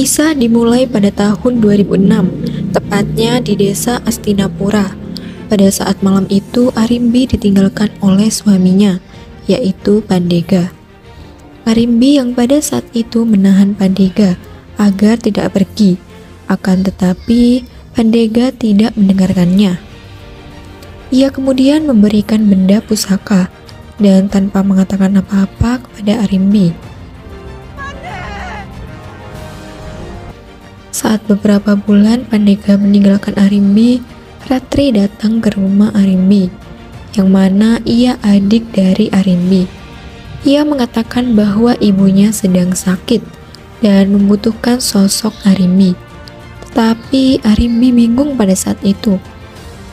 Kisah dimulai pada tahun 2006, tepatnya di desa Astinapura. Pada saat malam itu, Arimbi ditinggalkan oleh suaminya, yaitu Pandega. Arimbi yang pada saat itu menahan Pandega agar tidak pergi, akan tetapi Pandega tidak mendengarkannya. Ia kemudian memberikan benda pusaka dan tanpa mengatakan apa-apa kepada Arimbi. Saat beberapa bulan Pandega meninggalkan Arimbi, Ratri datang ke rumah Arimbi, yang mana ia adik dari Arimbi. Ia mengatakan bahwa ibunya sedang sakit dan membutuhkan sosok Arimbi. Tetapi Arimbi bingung pada saat itu,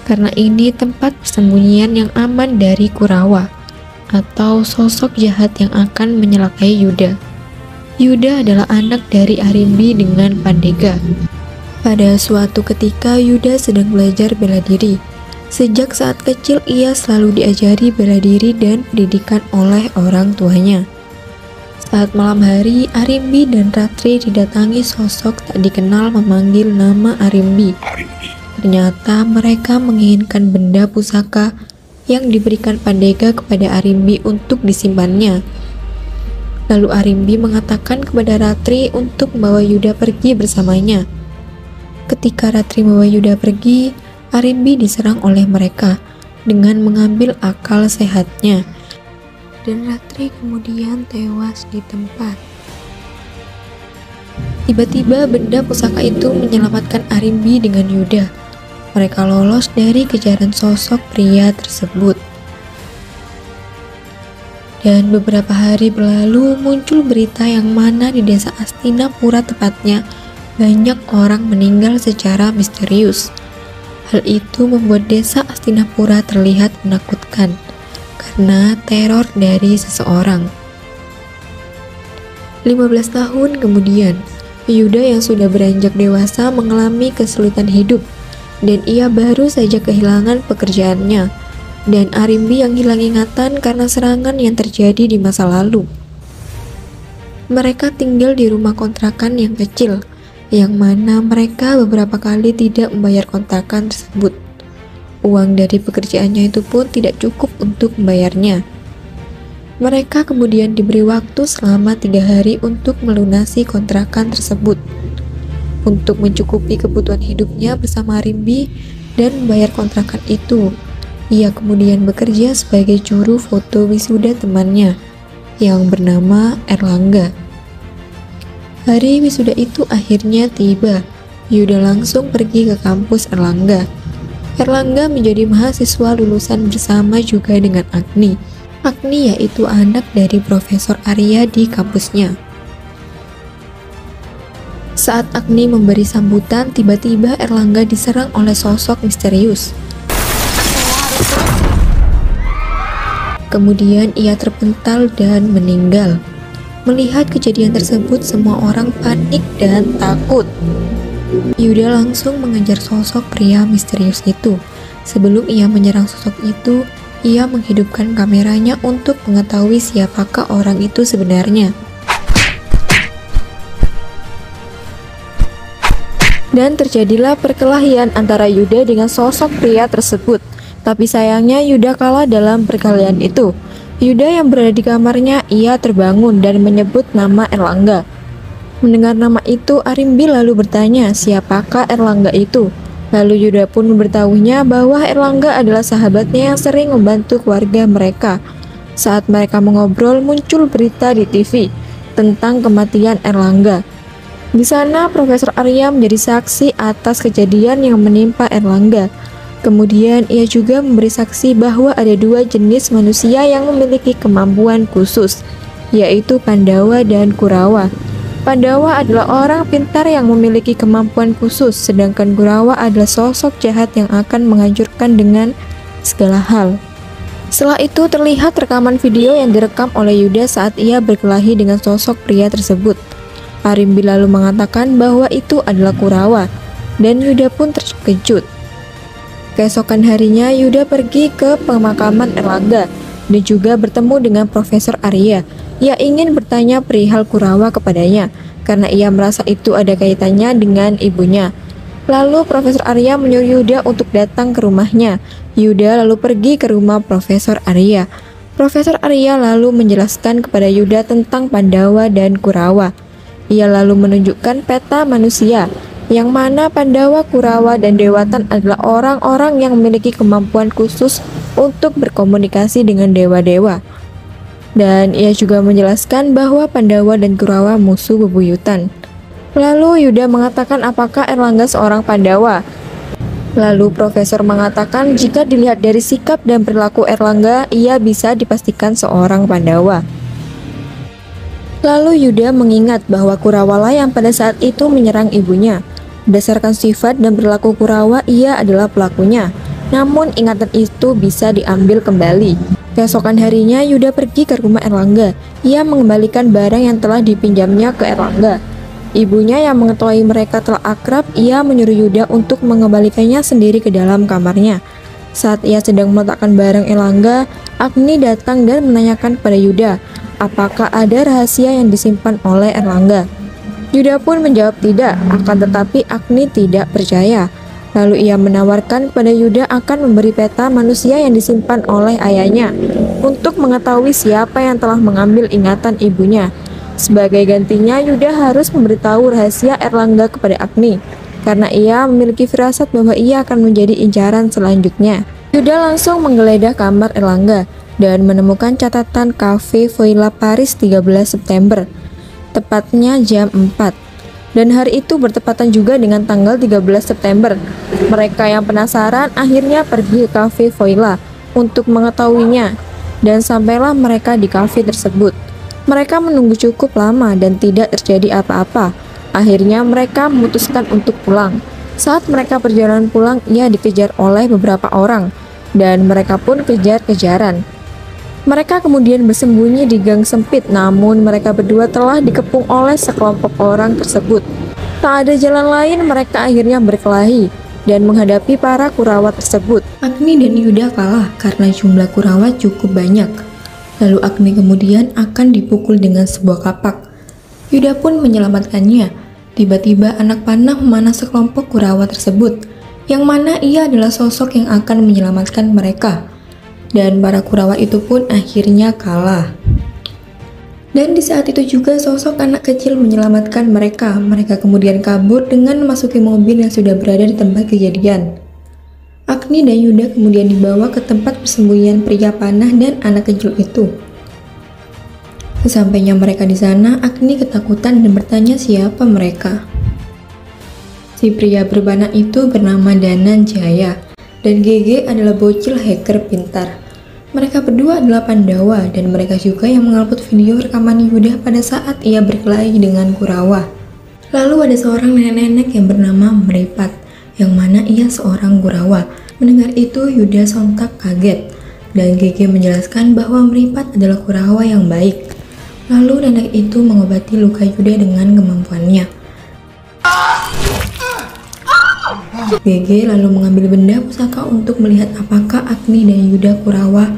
karena ini tempat persembunyian yang aman dari Kurawa, atau sosok jahat yang akan menyelakai Yuda. Yuda adalah anak dari Arimbi dengan Pandega. Pada suatu ketika Yuda sedang belajar bela diri. Sejak saat kecil ia selalu diajari bela diri dan pendidikan oleh orang tuanya. Saat malam hari, Arimbi dan Ratri didatangi sosok tak dikenal memanggil nama Arimbi. Ternyata mereka menginginkan benda pusaka yang diberikan Pandega kepada Arimbi untuk disimpannya. Lalu Arimbi mengatakan kepada Ratri untuk membawa Yuda pergi bersamanya. Ketika Ratri membawa Yuda pergi, Arimbi diserang oleh mereka dengan mengambil akal sehatnya, dan Ratri kemudian tewas di tempat. Tiba-tiba benda pusaka itu menyelamatkan Arimbi dengan Yuda. Mereka lolos dari kejaran sosok pria tersebut. Dan beberapa hari berlalu, muncul berita yang mana di desa Astinapura tepatnya banyak orang meninggal secara misterius. Hal itu membuat desa Astinapura terlihat menakutkan karena teror dari seseorang. 15 tahun kemudian, Yuda yang sudah beranjak dewasa mengalami kesulitan hidup dan ia baru saja kehilangan pekerjaannya. Dan Arimbi yang hilang ingatan karena serangan yang terjadi di masa lalu. Mereka tinggal di rumah kontrakan yang kecil, yang mana mereka beberapa kali tidak membayar kontrakan tersebut. Uang dari pekerjaannya itu pun tidak cukup untuk membayarnya. Mereka kemudian diberi waktu selama 3 hari untuk melunasi kontrakan tersebut, untuk mencukupi kebutuhan hidupnya bersama Arimbi dan membayar kontrakan itu. Ia kemudian bekerja sebagai juru foto wisuda temannya yang bernama Erlangga. Hari wisuda itu akhirnya tiba. Yuda langsung pergi ke kampus Erlangga. Erlangga menjadi mahasiswa lulusan bersama juga dengan Agni. Agni yaitu anak dari Profesor Arya di kampusnya. Saat Agni memberi sambutan, tiba-tiba Erlangga diserang oleh sosok misterius. Kemudian ia terpental dan meninggal. Melihat kejadian tersebut, semua orang panik dan takut. Yuda langsung mengejar sosok pria misterius itu. Sebelum ia menyerang sosok itu, ia menghidupkan kameranya untuk mengetahui siapakah orang itu sebenarnya. Dan terjadilah perkelahian antara Yuda dengan sosok pria tersebut. Tapi sayangnya Yuda kalah dalam perkelahian itu. Yuda yang berada di kamarnya, ia terbangun dan menyebut nama Erlangga. Mendengar nama itu, Arimbi lalu bertanya siapakah Erlangga itu. Lalu Yuda pun memberitahunya bahwa Erlangga adalah sahabatnya yang sering membantu keluarga mereka. Saat mereka mengobrol, muncul berita di TV tentang kematian Erlangga. Di sana Profesor Arya menjadi saksi atas kejadian yang menimpa Erlangga. Kemudian ia juga memberi saksi bahwa ada 2 jenis manusia yang memiliki kemampuan khusus, yaitu Pandawa dan Kurawa. Pandawa adalah orang pintar yang memiliki kemampuan khusus, sedangkan Kurawa adalah sosok jahat yang akan menghancurkan dengan segala hal. Setelah itu terlihat rekaman video yang direkam oleh Yuda saat ia berkelahi dengan sosok pria tersebut. Arimbi lalu mengatakan bahwa itu adalah Kurawa, dan Yuda pun terkejut. Keesokan harinya Yuda pergi ke pemakaman Erlangga dan juga bertemu dengan Profesor Arya. Ia ingin bertanya perihal Kurawa kepadanya, karena ia merasa itu ada kaitannya dengan ibunya. Lalu Profesor Arya menyuruh Yuda untuk datang ke rumahnya. Yuda lalu pergi ke rumah Profesor Arya. Profesor Arya lalu menjelaskan kepada Yuda tentang Pandawa dan Kurawa. Ia lalu menunjukkan peta manusia, yang mana Pandawa, Kurawa, dan Dewatan adalah orang-orang yang memiliki kemampuan khusus untuk berkomunikasi dengan dewa-dewa. Dan ia juga menjelaskan bahwa Pandawa dan Kurawa musuh bebuyutan. Lalu Yuda mengatakan apakah Erlangga seorang Pandawa. Lalu Profesor mengatakan jika dilihat dari sikap dan perilaku Erlangga, ia bisa dipastikan seorang Pandawa. Lalu Yuda mengingat bahwa Kurawa lah yang pada saat itu menyerang ibunya. Berdasarkan sifat dan perilaku Kurawa, ia adalah pelakunya. Namun ingatan itu bisa diambil kembali. Keesokan harinya Yuda pergi ke rumah Erlangga. Ia mengembalikan barang yang telah dipinjamnya ke Erlangga. Ibunya yang mengetahui mereka telah akrab, ia menyuruh Yuda untuk mengembalikannya sendiri ke dalam kamarnya. Saat ia sedang meletakkan barang Erlangga, Agni datang dan menanyakan kepada Yuda, apakah ada rahasia yang disimpan oleh Erlangga. Yuda pun menjawab tidak, akan tetapi Agni tidak percaya. Lalu ia menawarkan kepada Yuda akan memberi peta manusia yang disimpan oleh ayahnya untuk mengetahui siapa yang telah mengambil ingatan ibunya. Sebagai gantinya, Yuda harus memberitahu rahasia Erlangga kepada Agni, karena ia memiliki firasat bahwa ia akan menjadi incaran selanjutnya. Yuda langsung menggeledah kamar Erlangga dan menemukan catatan Cafe Voila Paris 13 September, tepatnya jam 4. Dan hari itu bertepatan juga dengan tanggal 13 September. Mereka yang penasaran akhirnya pergi ke Cafe Voila untuk mengetahuinya, dan sampailah mereka di kafe tersebut. Mereka menunggu cukup lama dan tidak terjadi apa-apa. Akhirnya mereka memutuskan untuk pulang. Saat mereka perjalanan pulang, ia dikejar oleh beberapa orang, dan mereka pun kejar-kejaran. Mereka kemudian bersembunyi di gang sempit, namun mereka berdua telah dikepung oleh sekelompok orang tersebut. Tak ada jalan lain, mereka akhirnya berkelahi dan menghadapi para Kurawa tersebut. Agni dan Yuda kalah karena jumlah Kurawa cukup banyak. Lalu Agni kemudian akan dipukul dengan sebuah kapak. Yuda pun menyelamatkannya. Tiba-tiba anak panah memanah sekelompok Kurawa tersebut, yang mana ia adalah sosok yang akan menyelamatkan mereka. Dan para Kurawa itu pun akhirnya kalah. Dan di saat itu juga sosok anak kecil menyelamatkan mereka. Mereka kemudian kabur dengan memasuki mobil yang sudah berada di tempat kejadian. Agni dan Yuda kemudian dibawa ke tempat persembunyian pria panah dan anak kecil itu. Sesampainya mereka di sana, Agni ketakutan dan bertanya siapa mereka. Si pria berpanah itu bernama Danan Jaya, dan GG adalah bocil hacker pintar. Mereka berdua adalah Pandawa, dan mereka juga yang mengupload video rekaman Yuda pada saat ia berkelahi dengan Kurawa. Lalu ada seorang nenek-nenek yang bernama Meripat, yang mana ia seorang Kurawa. Mendengar itu, Yuda sontak kaget, dan GG menjelaskan bahwa Meripat adalah Kurawa yang baik. Lalu nenek itu mengobati luka Yuda dengan kemampuannya. GG lalu mengambil benda pusaka untuk melihat apakah Agni dan Yuda Kurawa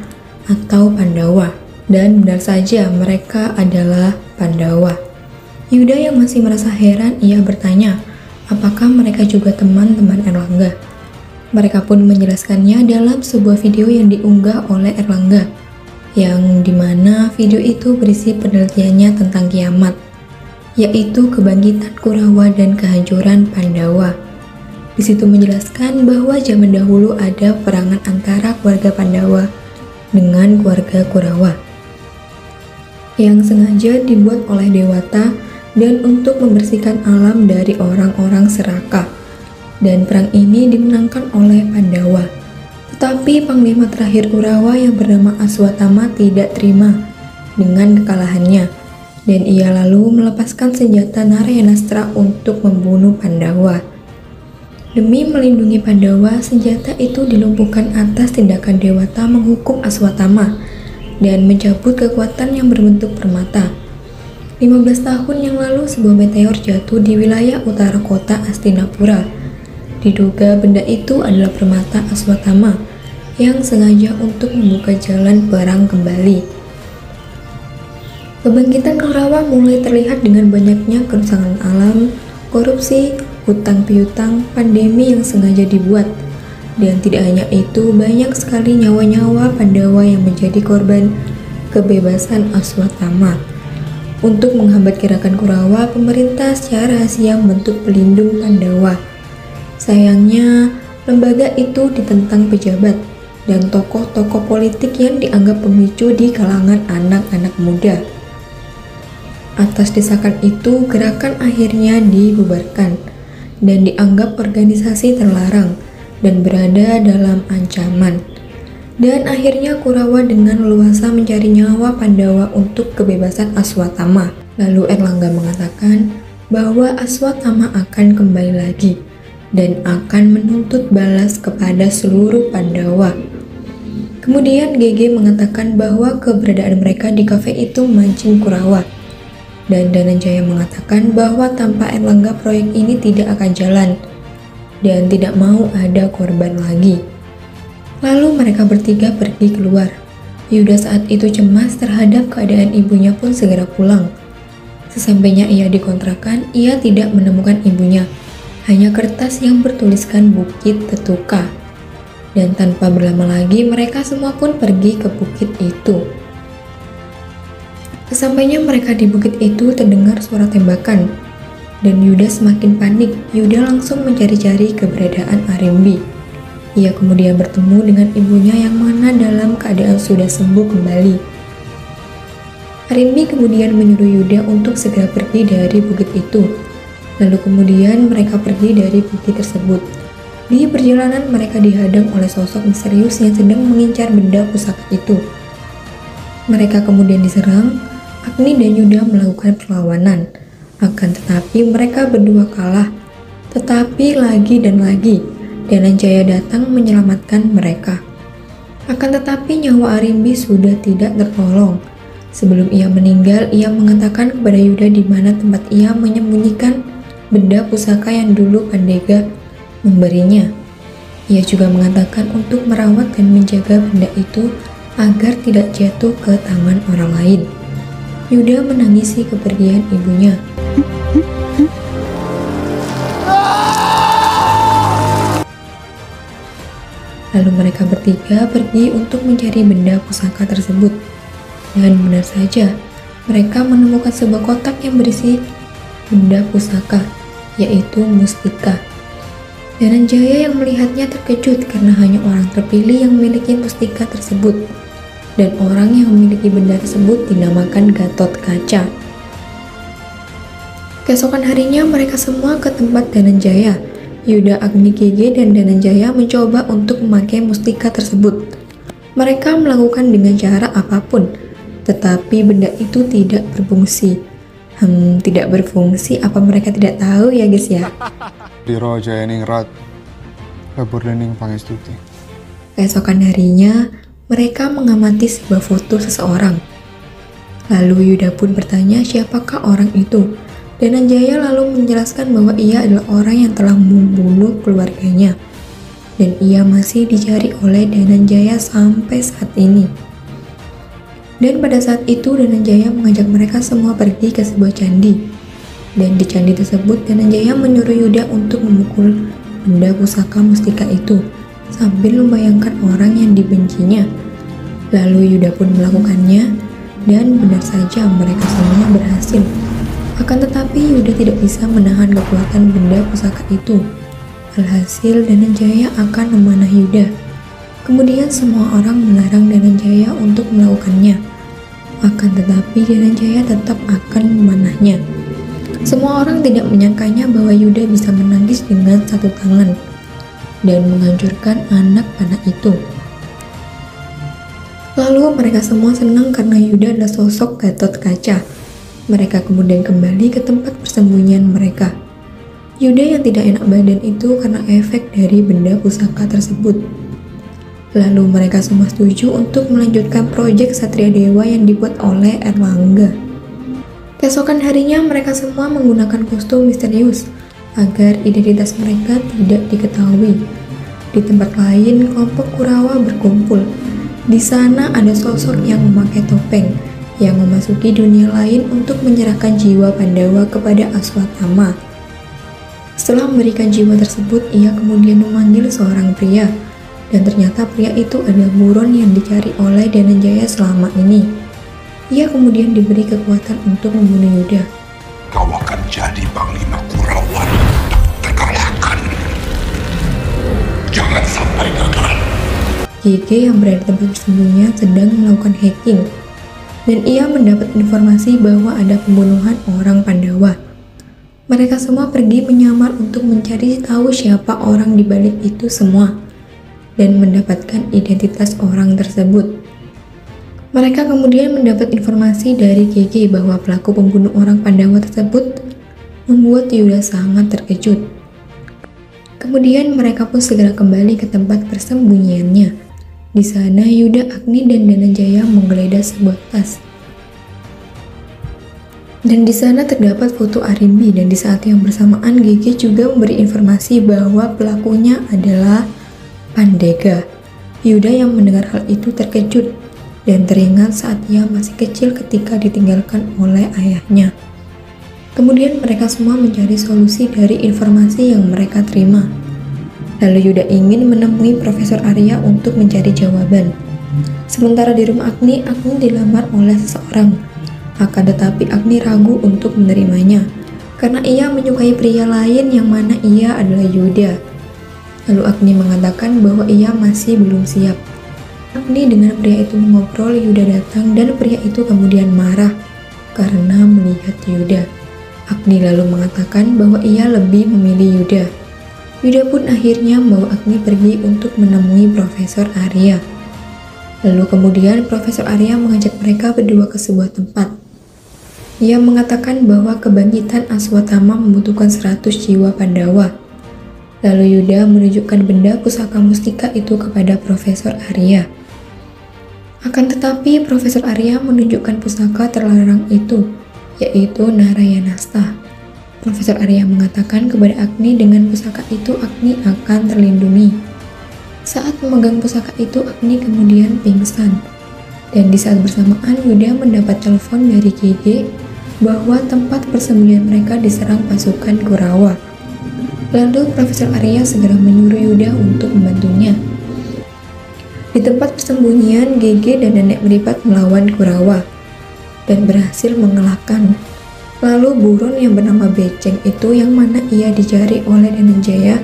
atau Pandawa. Dan benar saja mereka adalah Pandawa. Yuda yang masih merasa heran, ia bertanya, apakah mereka juga teman-teman Erlangga? Mereka pun menjelaskannya dalam sebuah video yang diunggah oleh Erlangga, yang dimana video itu berisi penelitiannya tentang kiamat, yaitu kebangkitan Kurawa dan kehancuran Pandawa. Di situ menjelaskan bahwa zaman dahulu ada peperangan antara keluarga Pandawa dengan keluarga Kurawa, yang sengaja dibuat oleh Dewata dan untuk membersihkan alam dari orang-orang serakah. Dan perang ini dimenangkan oleh Pandawa. Tetapi panglima terakhir Kurawa yang bernama Aswatama tidak terima dengan kekalahannya, dan ia lalu melepaskan senjata Narayanastra untuk membunuh Pandawa. Demi melindungi Pandawa, senjata itu dilumpuhkan atas tindakan Dewata menghukum Aswatama dan mencabut kekuatan yang berbentuk permata. 15 tahun yang lalu, sebuah meteor jatuh di wilayah utara kota Astinapura. Diduga benda itu adalah permata Aswatama yang sengaja untuk membuka jalan perang kembali. Kebangkitan Kurawa mulai terlihat dengan banyaknya kerusakan alam, korupsi, hutang piutang, pandemi yang sengaja dibuat. Dan tidak hanya itu, banyak sekali nyawa-nyawa Pandawa yang menjadi korban kebebasan Aswatthama. Untuk menghambat gerakan Kurawa, pemerintah secara rahasia membentuk pelindung Pandawa. Sayangnya, lembaga itu ditentang pejabat dan tokoh-tokoh politik yang dianggap pemicu di kalangan anak-anak muda. Atas desakan itu, gerakan akhirnya dibubarkan dan dianggap organisasi terlarang dan berada dalam ancaman. Dan akhirnya Kurawa dengan leluasa mencari nyawa Pandawa untuk kebebasan Aswatthama. Lalu Erlangga mengatakan bahwa Aswatthama akan kembali lagi dan akan menuntut balas kepada seluruh Pandawa. Kemudian GG mengatakan bahwa keberadaan mereka di kafe itu memancing Kurawa. Dan Dananjaya mengatakan bahwa tanpa Erlangga proyek ini tidak akan jalan dan tidak mau ada korban lagi. Lalu mereka bertiga pergi keluar. Yuda saat itu cemas terhadap keadaan ibunya pun segera pulang. Sesampainya ia dikontrakan, ia tidak menemukan ibunya, hanya kertas yang bertuliskan Bukit Tetuka. Dan tanpa berlama lagi mereka semua pun pergi ke bukit itu. Sesampainya mereka di bukit itu terdengar suara tembakan, dan Yuda semakin panik. Yuda langsung mencari-cari keberadaan Arimbi. Ia kemudian bertemu dengan ibunya yang mana dalam keadaan sudah sembuh kembali. Arimbi kemudian menyuruh Yuda untuk segera pergi dari bukit itu. Lalu kemudian mereka pergi dari bukit tersebut. Di perjalanan mereka dihadang oleh sosok misterius yang sedang mengincar benda pusaka itu. Mereka kemudian diserang. Agni dan Yuda melakukan perlawanan, akan tetapi mereka berdua kalah. Tetapi lagi dan lagi, Dananjaya datang menyelamatkan mereka. Akan tetapi nyawa Arimbi sudah tidak tertolong. Sebelum ia meninggal, ia mengatakan kepada Yuda di mana tempat ia menyembunyikan benda pusaka yang dulu Pandega memberinya. Ia juga mengatakan untuk merawat dan menjaga benda itu agar tidak jatuh ke tangan orang lain. Yuda menangisi kepergian ibunya. Lalu mereka bertiga pergi untuk mencari benda pusaka tersebut. Dan benar saja, mereka menemukan sebuah kotak yang berisi benda pusaka, yaitu mustika. Dananjaya yang melihatnya terkejut karena hanya orang terpilih yang memiliki mustika tersebut. Dan orang yang memiliki benda tersebut dinamakan Gatot Kaca. Keesokan harinya mereka semua ke tempat Dananjaya. Yuda, Agni, GG, dan Dananjaya mencoba untuk memakai mustika tersebut. Mereka melakukan dengan cara apapun, tetapi benda itu tidak berfungsi. Tidak berfungsi, apa mereka tidak tahu ya guys ya? Di Roja Ningrat, Labur Dening Pangestuti. Keesokan harinya, mereka mengamati sebuah foto seseorang. Lalu Yuda pun bertanya siapakah orang itu. Dananjaya lalu menjelaskan bahwa ia adalah orang yang telah membunuh keluarganya. Dan ia masih dicari oleh Dananjaya sampai saat ini. Dan pada saat itu Dananjaya mengajak mereka semua pergi ke sebuah candi. Dan di candi tersebut Dananjaya menyuruh Yuda untuk memukul benda pusaka mustika itu sambil membayangkan orang yang dibencinya. Lalu Yuda pun melakukannya, dan benar saja mereka semua berhasil. Akan tetapi Yuda tidak bisa menahan kekuatan benda pusaka itu. Alhasil Dananjaya akan memanah Yuda. Kemudian semua orang melarang Dananjaya untuk melakukannya. Akan tetapi Dananjaya tetap akan memanahnya. Semua orang tidak menyangkanya bahwa Yuda bisa menangkis dengan satu tangan dan menghancurkan anak panah itu. Lalu mereka semua senang karena Yuda adalah sosok Gatot Kaca. Mereka kemudian kembali ke tempat persembunyian mereka. Yuda yang tidak enak badan itu karena efek dari benda pusaka tersebut. Lalu mereka semua setuju untuk melanjutkan proyek Satria Dewa yang dibuat oleh Erlangga. Keesokan harinya mereka semua menggunakan kostum misterius agar identitas mereka tidak diketahui. Di tempat lain, kelompok Kurawa berkumpul. Di sana ada sosok yang memakai topeng, yang memasuki dunia lain untuk menyerahkan jiwa Pandawa kepada Aswatthama. Setelah memberikan jiwa tersebut, ia kemudian memanggil seorang pria, dan ternyata pria itu adalah buron yang dicari oleh Dhananjaya selama ini. Ia kemudian diberi kekuatan untuk membunuh Yuda. Kau akan jadi Panglima Kurawa terkalahkan. Jangan sampai gagal. GG yang berada di tempat persembunyian sedang melakukan hacking, dan ia mendapat informasi bahwa ada pembunuhan orang Pandawa. Mereka semua pergi menyamar untuk mencari tahu siapa orang di balik itu semua dan mendapatkan identitas orang tersebut. Mereka kemudian mendapat informasi dari GG bahwa pelaku pembunuh orang Pandawa tersebut membuat Yuda sangat terkejut. Kemudian mereka pun segera kembali ke tempat persembunyiannya. Di sana Yuda, Agni, dan Dhananjaya menggeledah sebuah tas. Dan di sana terdapat foto Arimbi, dan di saat yang bersamaan GG juga memberi informasi bahwa pelakunya adalah Pandega. Yuda yang mendengar hal itu terkejut dan teringat saat ia masih kecil ketika ditinggalkan oleh ayahnya. Kemudian mereka semua mencari solusi dari informasi yang mereka terima. Lalu Yuda ingin menemui Profesor Arya untuk mencari jawaban. Sementara di rumah Agni, Agni dilamar oleh seseorang. Akan tetapi Agni ragu untuk menerimanya, karena ia menyukai pria lain yang mana ia adalah Yuda. Lalu Agni mengatakan bahwa ia masih belum siap. Agni dengan pria itu mengobrol, Yuda datang dan pria itu kemudian marah karena melihat Yuda. Agni lalu mengatakan bahwa ia lebih memilih Yuda. Yuda pun akhirnya membawa Agni pergi untuk menemui Profesor Arya. Lalu kemudian Profesor Arya mengajak mereka berdua ke sebuah tempat. Ia mengatakan bahwa kebangkitan Aswatthama membutuhkan 100 jiwa Pandawa. Lalu Yuda menunjukkan benda pusaka mustika itu kepada Profesor Arya. Akan tetapi Profesor Arya menunjukkan pusaka terlarang itu, yaitu Narayanasta. Profesor Arya mengatakan kepada Agni dengan pusaka itu Agni akan terlindungi. Saat memegang pusaka itu, Agni kemudian pingsan. Dan di saat bersamaan Yuda mendapat telepon dari GG bahwa tempat persembunyian mereka diserang pasukan Kurawa. Lalu Profesor Arya segera menyuruh Yuda untuk membantunya. Di tempat persembunyian, GG dan Nenek Meripat melawan Kurawa dan berhasil mengalahkan. Lalu buron yang bernama Beceng itu yang mana ia dicari oleh Dhananjaya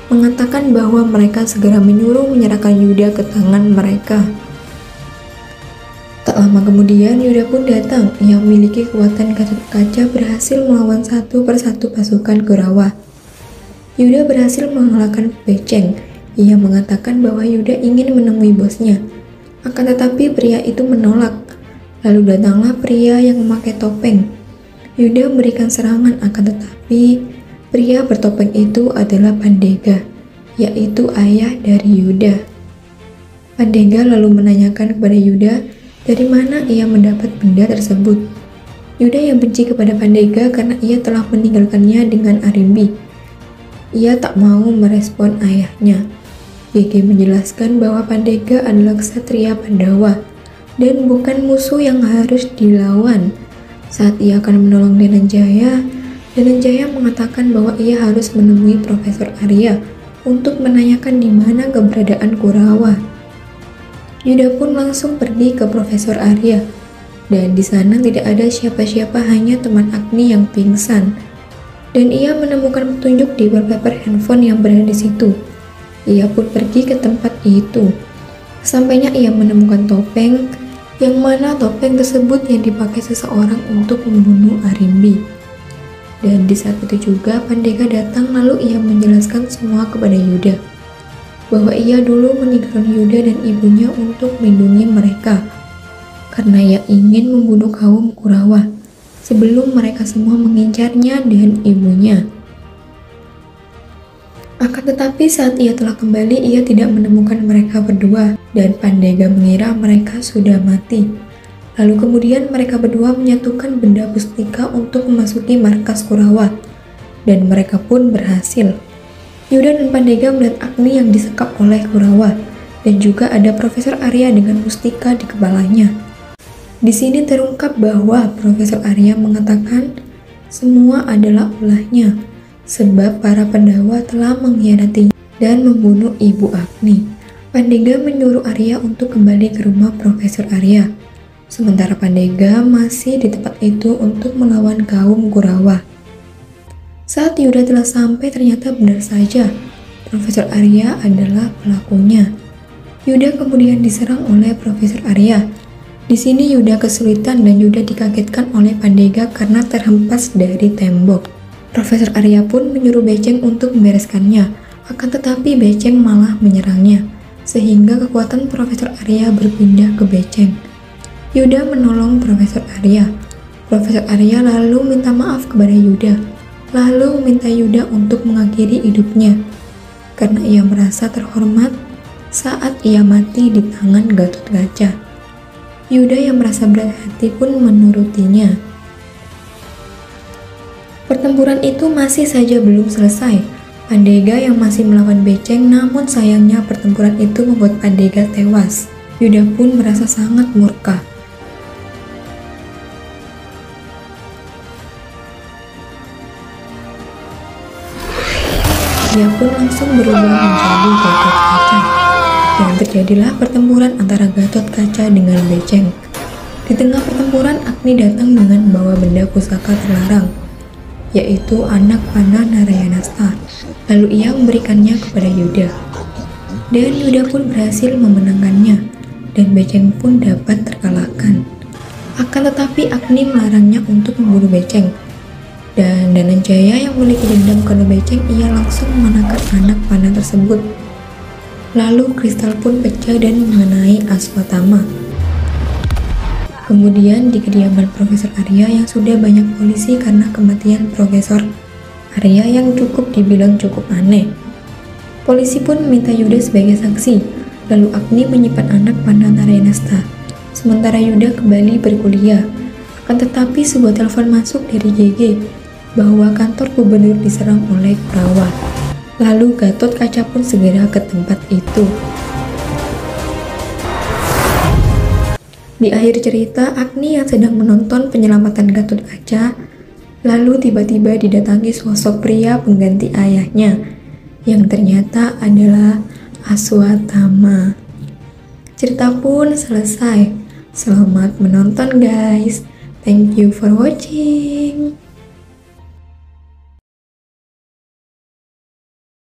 mengatakan bahwa mereka segera menyuruh menyerahkan Yuda ke tangan mereka. Tak lama kemudian Yuda pun datang. Ia memiliki kekuatan kaca berhasil melawan satu persatu pasukan Kurawa. Yuda berhasil mengalahkan Beceng. Ia mengatakan bahwa Yuda ingin menemui bosnya. Akan tetapi pria itu menolak. Lalu datanglah pria yang memakai topeng. Yuda memberikan serangan, akan tetapi pria bertopeng itu adalah Pandega, yaitu ayah dari Yuda. Pandega lalu menanyakan kepada Yuda dari mana ia mendapat benda tersebut. Yuda yang benci kepada Pandega karena ia telah meninggalkannya dengan Arimbi. Ia tak mau merespon ayahnya. GG menjelaskan bahwa Pandega adalah ksatria Pandawa dan bukan musuh yang harus dilawan. Saat ia akan menolong Dhananjaya, Dhananjaya mengatakan bahwa ia harus menemui Profesor Arya untuk menanyakan di mana keberadaan Kurawa. Yuda pun langsung pergi ke Profesor Arya, dan di sana tidak ada siapa-siapa, hanya teman Agni yang pingsan. Dan ia menemukan petunjuk di wallpaper handphone yang berada di situ. Ia pun pergi ke tempat itu. Sampainya ia menemukan topeng, yang mana topeng tersebut yang dipakai seseorang untuk membunuh Arimbi. Dan di saat itu juga Pandega datang, lalu ia menjelaskan semua kepada Yuda bahwa ia dulu meninggalkan Yuda dan ibunya untuk melindungi mereka karena ia ingin membunuh kaum Kurawa sebelum mereka semua mengincarnya dan ibunya. Akan tetapi saat ia telah kembali, ia tidak menemukan mereka berdua dan Pandega mengira mereka sudah mati. Lalu kemudian mereka berdua menyatukan benda pustika untuk memasuki markas Kurawa dan mereka pun berhasil. Yuda dan Pandega melihat Agni yang disekap oleh Kurawa dan juga ada Profesor Arya dengan mustika di kepalanya. Di sini terungkap bahwa Profesor Arya mengatakan semua adalah ulahnya, sebab para Pandawa telah mengkhianati dan membunuh Ibu Agni. Pandega menyuruh Arya untuk kembali ke rumah Profesor Arya, sementara Pandega masih di tempat itu untuk melawan kaum Kurawa. Saat Yuda telah sampai, ternyata benar saja Profesor Arya adalah pelakunya. Yuda kemudian diserang oleh Profesor Arya. Di sini Yuda kesulitan dan Yuda dikagetkan oleh Pandega karena terhempas dari tembok. Profesor Arya pun menyuruh Beceng untuk membereskannya, akan tetapi Beceng malah menyerangnya, sehingga kekuatan Profesor Arya berpindah ke Beceng. Yuda menolong Profesor Arya. Profesor Arya lalu minta maaf kepada Yuda, lalu meminta Yuda untuk mengakhiri hidupnya, karena ia merasa terhormat saat ia mati di tangan Gatotkaca. Yuda yang merasa berat hati pun menurutinya. Pertempuran itu masih saja belum selesai. Pandega yang masih melawan Beceng, namun sayangnya pertempuran itu membuat Pandega tewas. Yuda pun merasa sangat murka. Dia pun langsung berubah menjadi Gatotkaca. Dan terjadilah pertempuran antara Gatotkaca dengan Beceng. Di tengah pertempuran, Agni datang dengan membawa benda pusaka terlarang, yaitu anak panah Narayanasta. Lalu ia memberikannya kepada Yuda. Dan Yuda pun berhasil memenangkannya, dan Beceng pun dapat terkalahkan. Akan tetapi Agni melarangnya untuk membunuh Beceng. Dan Dananjaya yang memiliki dendam karena Beceng, ia langsung memanahkan anak panah tersebut. Lalu kristal pun pecah dan mengenai Aswatama. Kemudian di kediaman Profesor Arya yang sudah banyak polisi karena kematian Profesor Arya yang dibilang cukup aneh. Polisi pun meminta Yuda sebagai saksi, lalu Agni menyimpan anak panah Narayanasta, sementara Yuda kembali berkuliah. Akan tetapi sebuah telepon masuk dari GG bahwa kantor gubernur diserang oleh Kurawa. Lalu Gatotkaca pun segera ke tempat itu. Di akhir cerita, Agni yang sedang menonton penyelamatan Gatotkaca, lalu tiba-tiba didatangi sosok pria pengganti ayahnya, yang ternyata adalah Aswatama. Cerita pun selesai. Selamat menonton guys. Thank you for watching.